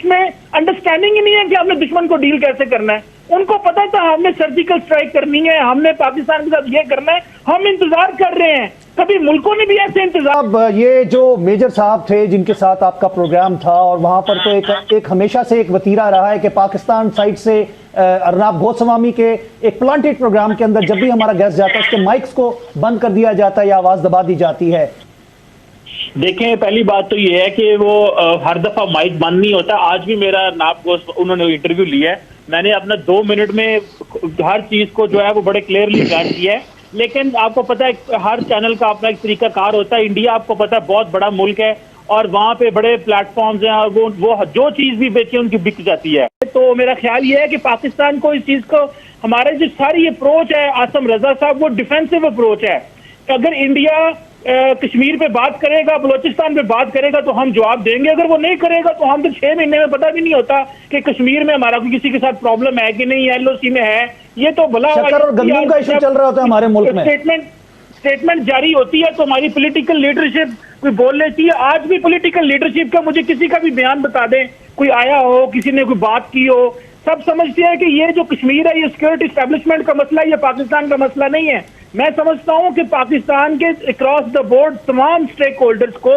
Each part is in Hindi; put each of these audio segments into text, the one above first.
इसमें अंडरस्टैंडिंग ही नहीं है कि हमने दुश्मन को डील कैसे करना है। उनको पता था हमने सर्जिकल स्ट्राइक करनी है, हमने पाकिस्तान के साथ ये करना है, हम इंतजार कर रहे हैं। कभी मुल्कों ने भी ऐसे इंतजार। अब ये जो मेजर साहब थे जिनके साथ आपका प्रोग्राम था, और वहां पर तो एक हमेशा से एक वतीरा रहा है कि पाकिस्तान साइड से अर्नाब गोस्वामी के एक प्लांटेड प्रोग्राम के अंदर जब भी हमारा गेस्ट जाता है उसके माइक्स को बंद कर दिया जाता है या आवाज दबा दी जाती है। देखें, पहली बात तो ये है कि वो हर दफा माइक बंद नहीं होता। आज भी मेरा उन्होंने इंटरव्यू लिया है, मैंने अपना 2 मिनट में हर चीज को जो है वो बड़े क्लियरली बयान किया है। लेकिन आपको पता है हर चैनल का अपना एक तरीकाकार होता है। इंडिया आपको पता है बहुत बड़ा मुल्क है और वहां पे बड़े प्लेटफॉर्म्स हैं और वो जो चीज भी बेचे उनकी बिक जाती है। तो मेरा ख्याल ये है कि पाकिस्तान को इस चीज को, हमारे जो सारी अप्रोच है आसम रजा साहब, वो डिफेंसिव अप्रोच है। अगर इंडिया कश्मीर पे बात करेगा, बलोचिस्तान पे बात करेगा तो हम जवाब देंगे। अगर वो नहीं करेगा तो हम तो 6 महीने में पता भी नहीं होता कि कश्मीर में हमारा किसी के साथ प्रॉब्लम है कि नहीं, LOC में है। ये तो भला और गंदम का इशू चल रहा होता है हमारे मुल्क में। स्टेटमेंट जारी होती है तो हमारी पॉलिटिकल लीडरशिप कोई बोल लेती है। आज भी पॉलिटिकल लीडरशिप का मुझे किसी का भी बयान बता दें, कोई आया हो, किसी ने कोई बात की हो, सब समझते हैं कि ये जो कश्मीर है ये सिक्योरिटी एस्टेब्लिशमेंट का मसला है, ये पाकिस्तान का मसला नहीं है। मैं समझता हूं कि पाकिस्तान के अक्रॉस द बोर्ड तमाम स्टेक होल्डर्स को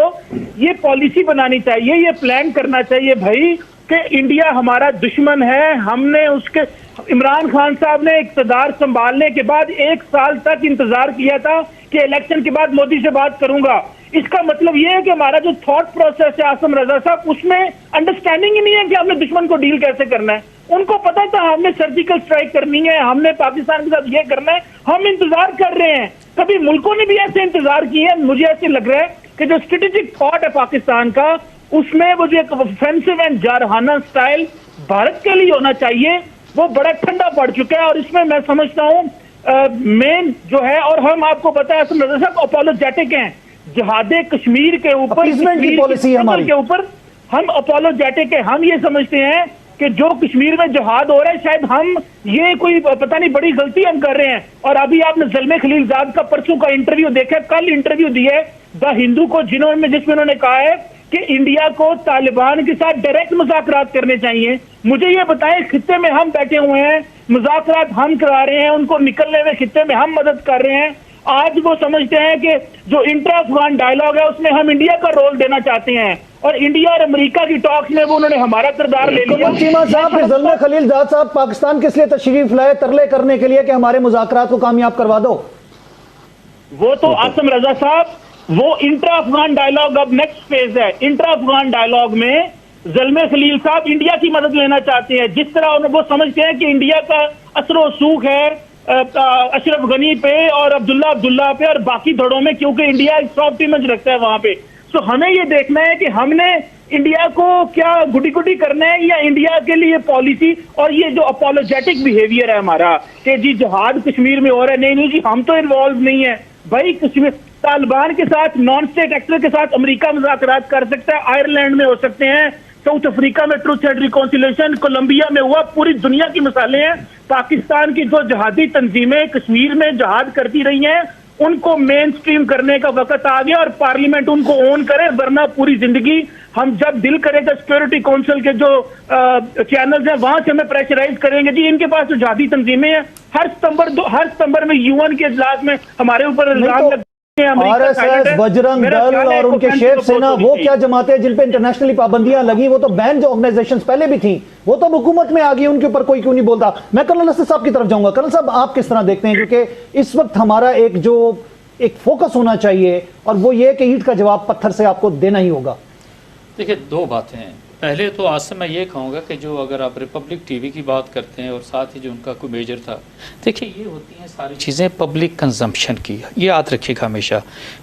ये पॉलिसी बनानी चाहिए, ये प्लान करना चाहिए भाई कि इंडिया हमारा दुश्मन है। हमने उसके, इमरान खान साहब ने इक़्तिदार संभालने के बाद 1 साल तक इंतजार किया था कि इलेक्शन के बाद मोदी से बात करूंगा। इसका मतलब यह है कि हमारा जो थॉट प्रोसेस है आसम रजा साहब, उसमें अंडरस्टैंडिंग ही नहीं है कि हमने दुश्मन को डील कैसे करना है। उनको पता था हमने सर्जिकल स्ट्राइक करनी है, हमने पाकिस्तान के साथ ये करना है, हम इंतजार कर रहे हैं। कभी मुल्कों ने भी ऐसे इंतजार किए हैं। मुझे ऐसे लग रहा है कि जो स्ट्रेटेजिक थॉट है पाकिस्तान का, उसमें वो जो एक ऑफेंसिव एंड जारहाना स्टाइल भारत के लिए होना चाहिए, वो बड़ा ठंडा पड़ चुका है। और इसमें मैं समझता हूँ मेन जो है, और हम आपको पता है आसम रजा साहब अपोलोजेटिक हैं जिहादे कश्मीर के ऊपर, की पॉलिसी हमारी के ऊपर हम अपोलोजेटिक है। हम ये समझते हैं कि जो कश्मीर में जिहाद हो रहा है शायद हम ये कोई पता नहीं बड़ी गलती हम कर रहे हैं। और अभी आपने ज़ल्मे खलीलजाद का परसों का इंटरव्यू देखा, कल इंटरव्यू दिए द हिंदू को, जिसमें उन्होंने कहा है कि इंडिया को तालिबान के साथ डायरेक्ट मुज़ाकरात करने चाहिए। मुझे ये बताएं, खित्ते में हम बैठे हुए हैं, मुज़ाकरात हम करा रहे हैं, उनको निकलने में खित्ते में हम मदद कर रहे हैं। आज वो समझते हैं कि जो इंटर अफगान डायलॉग है उसमें हम इंडिया का रोल देना चाहते हैं, और इंडिया और अमेरिका की टॉक्स में वो उन्होंने हमारा किरदार ले लिया। चीमा साहब, ज़ल्मे खलीलजाद साहब पाकिस्तान किस लिए तशरीफ लाए? तरले करने के लिए कि हमारे मुज़ाकरात को कामयाब करवा दो। वो तो आसम रजा साहब, वो इंटर अफगान डायलॉग अब नेक्स्ट फेज है। इंटर अफगान डायलॉग में ज़ल्मे खलील साहब इंडिया की मदद लेना चाहते हैं। जिस तरह वो समझते हैं कि इंडिया का असर सूख है अशरफ गनी पे और अब्दुल्ला पे और बाकी धड़ों में, क्योंकि इंडिया एक सॉफ्ट इमेज रखता है वहां पे। तो हमें ये देखना है कि हमने इंडिया को क्या गुडी करना है या इंडिया के लिए पॉलिसी। और ये जो अपोलोजेटिक बिहेवियर है हमारा कि जी जिहाद कश्मीर में हो रहा है, नहीं जी हम तो इन्वॉल्व नहीं है भाई। कश्मीर तालिबान के साथ, नॉन स्टेट एक्टर के साथ अमेरिका मुज़ाकरात कर सकता है, आयरलैंड में हो सकते हैं, साउथ अफ्रीका में ट्रूथ एंड रिकॉन्सिलिएशन, कोलंबिया में हुआ, पूरी दुनिया की मिसालें हैं। पाकिस्तान की जो जहादी तंजीमें कश्मीर में जहाद करती रही हैं, उनको मेन स्ट्रीम करने का वक्त आ गया और पार्लियामेंट उनको ओन करे, वरना पूरी जिंदगी हम जब दिल करेगा सिक्योरिटी काउंसिल के जो चैनल्स हैं वहां से हमें प्रेशराइज करेंगे। जी इनके पास जो जहादी तंजीमें हैं, हर सितंबर में UN के इजलास में हमारे ऊपर इल्जाम RSS, बजरंग दल और उनके शेर सेना, वो क्या जमाते हैं जिन पे इंटरनेशनली पाबंदियां लगी? वो तो बैन जो ऑर्गेनाइजेशंस पहले भी थी, वो तो हुकूमत में आ गई, उनके ऊपर कोई क्यों नहीं बोलता? मैं कर्नल असद साहब की तरफ जाऊंगा। कर्नल साहब, आप किस तरह देखते हैं? क्योंकि इस वक्त हमारा एक फोकस होना चाहिए और वो ये कि ईंट का जवाब पत्थर से आपको देना ही होगा। देखिए, 2 बातें हैं। पहले तो आज से मैं ये कहूँगा कि जो अगर आप रिपब्लिक TV की बात करते हैं और साथ ही जो उनका कोई मेजर था, देखिए ये होती हैं सारी चीज़ें पब्लिक कंजम्पशन की, ये याद रखिएगा हमेशा।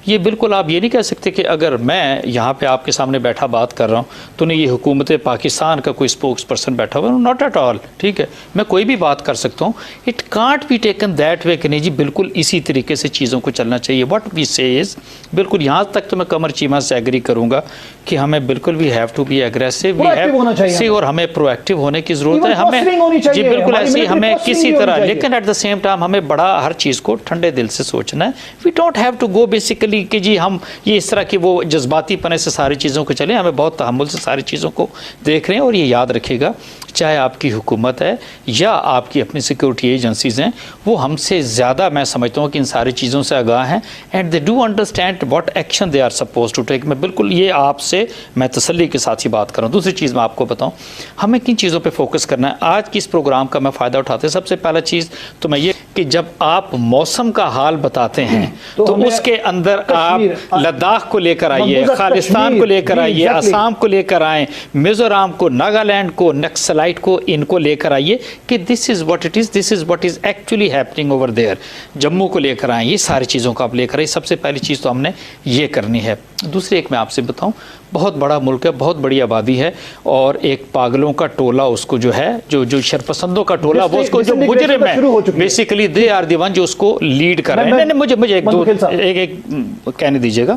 ये बिल्कुल आप ये नहीं कह सकते कि अगर मैं यहाँ पे आपके सामने बैठा बात कर रहा हूँ तो नहीं ये हुकूमत पाकिस्तान का कोई स्पोक्स पर्सन बैठा हुआ, नॉट एट ऑल। ठीक है, मैं कोई भी बात कर सकता हूँ। It can't be taken that way कि नहीं जी बिल्कुल इसी तरीके से चीज़ों को चलना चाहिए। व्हाट वी से इज़, बिल्कुल यहाँ तक तो मैं कमर चीमा से एग्री करूँगा कि हमें बिल्कुल we have to be aggressive proactive होना चाहिए और हमें प्रोएक्टिव होने की जरूरत है। हमें होनी चाहिए, जी बिल्कुल ऐसी, हमें किसी तरह, चाहिए। लेकिन एट द सेम टाइम हमें बड़ा हर चीज़ को ठंडे दिल से सोचना है। We don't have to go basically कि जी हम ये इस तरह की वो जज्बाती पने से सारी चीज़ों को चले, हमें बहुत तहम्मुल से सारी चीज़ों को देख रहे हैं। और ये याद रखिएगा, चाहे आपकी हुकूमत है या आपकी अपनी सिक्योरिटी एजेंसीज़ हैं, वो हमसे ज़्यादा, मैं समझता हूँ कि इन सारी चीज़ों से आगाह हैं and they do understand what action they are suppose to take. मैं बिल्कुल ये आपसे मैं तसल्ली के साथ ही बात कर रहा हूँ। दूसरी चीज़ मैं आपको बताऊँ, हमें किन चीज़ों पे फोकस करना है आज की इस प्रोग्राम का मैं फ़ायदा उठाते हैं। सबसे पहला चीज़ तो मैं ये कि जब आप मौसम का हाल बताते हैं तो उसके अंदर आप लद्दाख को लेकर आइए, खालिस्तान को लेकर आइए, असम को लेकर आएँ, मिज़ोरम को, नागालैंड को, नक्सलाइट को, इनको लेकर आइए कि this is what it is, this is what is actually happening over there. Jammu को लेकर आएँ, ये सारी चीज़ों को आप लेकर आइए। सबसे पहली चीज़ तो हमने ये करनी है। दूसरी एक मैं आपसे बताऊं, बहुत बड़ा मुल्क है, बहुत बड़ी आबादी है और एक पागलों का टोला उसको जो है, जो शरपसंदों का टोला, वो उसको जो मुजरिम है basically they are the one जो उसको लीड कर रहे हैं। मुझे एक कहने दीजिएगा,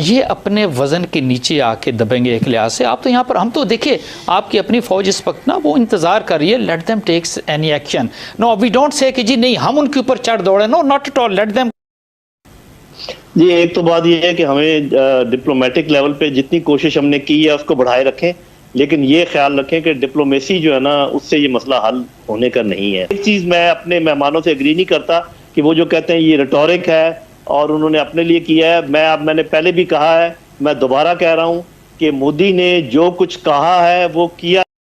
ये अपने वजन के नीचे आके दबेंगे एक लिहाज से। आप तो यहाँ पर, हम तो देखिए आपकी अपनी फौज इस वक्त ना वो इंतजार कर रही है, let them take any action. No we don't say कि जी नहीं हम उनके ऊपर चढ़ दौड़े, no not at all, let them. जी एक तो बात यह है कि हमें डिप्लोमेटिक लेवल पे जितनी कोशिश हमने की है उसको बढ़ाए रखें, लेकिन ये ख्याल रखें कि डिप्लोमेसी जो है ना उससे ये मसला हल होने का नहीं है। एक चीज़ मैं अपने मेहमानों से एग्री नहीं करता कि वो जो कहते हैं ये रिटोरिक है और उन्होंने अपने लिए किया है। मैंने पहले भी कहा है, मैं दोबारा कह रहा हूँ कि मोदी ने जो कुछ कहा है वो किया।